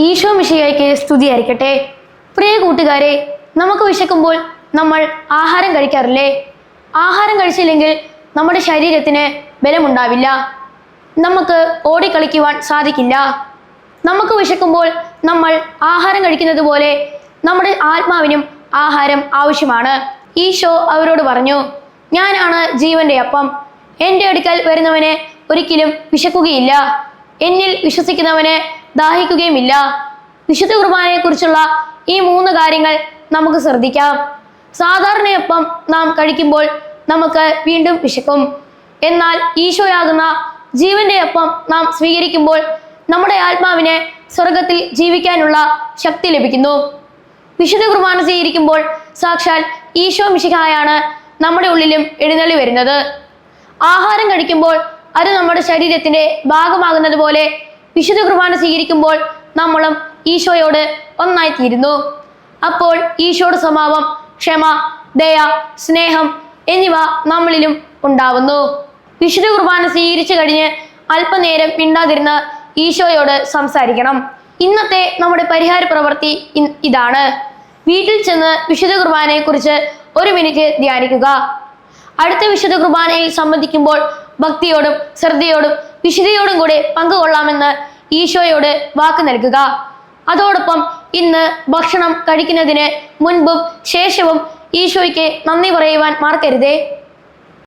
ഈശോ മിശിഹായ്ക്ക് സ്തുതിയായിരിക്കട്ടെ. പ്രിയ കൂട്ടുകാരെ, നമുക്ക് വിശക്കുമ്പോൾ നമ്മൾ ആഹാരം കഴിക്കാറില്ലേ? ആഹാരം കഴിച്ചില്ലെങ്കിൽ നമ്മുടെ ശരീരത്തിന് ബലമുണ്ടാവില്ല, നമുക്ക് ഓടിക്കളിക്കുവാൻ സാധിക്കില്ല. നമുക്ക് വിശക്കുമ്പോൾ നമ്മൾ ആഹാരം കഴിക്കുന്നത് പോലെ നമ്മുടെ ആത്മാവിനും ആഹാരം ആവശ്യമാണ്. ഈശോ അവരോട് പറഞ്ഞു, ഞാനാണ് ജീവന്റെ അപ്പം. എൻ്റെ അടുക്കൽ വരുന്നവന് ഒരിക്കലും വിശക്കുകയില്ല, എന്നിൽ വിശ്വസിക്കുന്നവന് ദാഹിക്കുകയുമില്ല. വിശുദ്ധ കുർബാനയെ കുറിച്ചുള്ള ഈ 3 കാര്യങ്ങൾ നമുക്ക് ശ്രദ്ധിക്കാം. സാധാരണയപ്പം നാം കഴിക്കുമ്പോൾ നമുക്ക് വീണ്ടും വിശക്കും. എന്നാൽ ഈശോയാകുന്ന ജീവന്റെ അപ്പം നാം സ്വീകരിക്കുമ്പോൾ നമ്മുടെ ആത്മാവിന് സ്വർഗത്തിൽ ജീവിക്കാനുള്ള ശക്തി ലഭിക്കുന്നു. വിശുദ്ധ കുർബാന സ്വീകരിക്കുമ്പോൾ സാക്ഷാൽ ഈശോ മിശിഹായാണ് നമ്മുടെ ഉള്ളിലും എഴുന്നള്ളി വരുന്നത്. ആഹാരം കഴിക്കുമ്പോൾ അത് നമ്മുടെ ശരീരത്തിന്റെ ഭാഗമാകുന്നത് പോലെ വിശുദ്ധ കുർബാന സ്വീകരിക്കുമ്പോൾ നമ്മളും ഈശോയോട് ഒന്നായി തീരുന്നു. അപ്പോൾ ഈശോയുടെ സ്വഭാവം, ക്ഷമ, ദയ, സ്നേഹം എന്നിവ നമ്മളിലും ഉണ്ടാവുന്നു. വിശുദ്ധ കുർബാന സ്വീകരിച്ചു കഴിഞ്ഞ് അല്പനേരം മിണ്ടാതിരുന്ന് ഈശോയോട് സംസാരിക്കണം. ഇന്നത്തെ നമ്മുടെ പരിഹാര പ്രവൃത്തി ഇതാണ്. വീട്ടിൽ ചെന്ന് വിശുദ്ധ കുർബാനയെ കുറിച്ച് 1 മിനിറ്റ് ധ്യാനിക്കുക. അടുത്ത വിശുദ്ധ കുർബാനയിൽ സംബന്ധിക്കുമ്പോൾ ഭക്തിയോടും ശ്രദ്ധയോടും വിശുദ്ധിയോടും കൂടെ പങ്കുകൊള്ളാമെന്ന് ഈശോയോട് വാക്ക് നൽകുക. അതോടൊപ്പം ഇന്ന് ഭക്ഷണം കഴിക്കുന്നതിന് മുൻപും ശേഷവും ഈശോയ്ക്ക് നന്ദി പറയുവാൻ മറക്കരുതേ.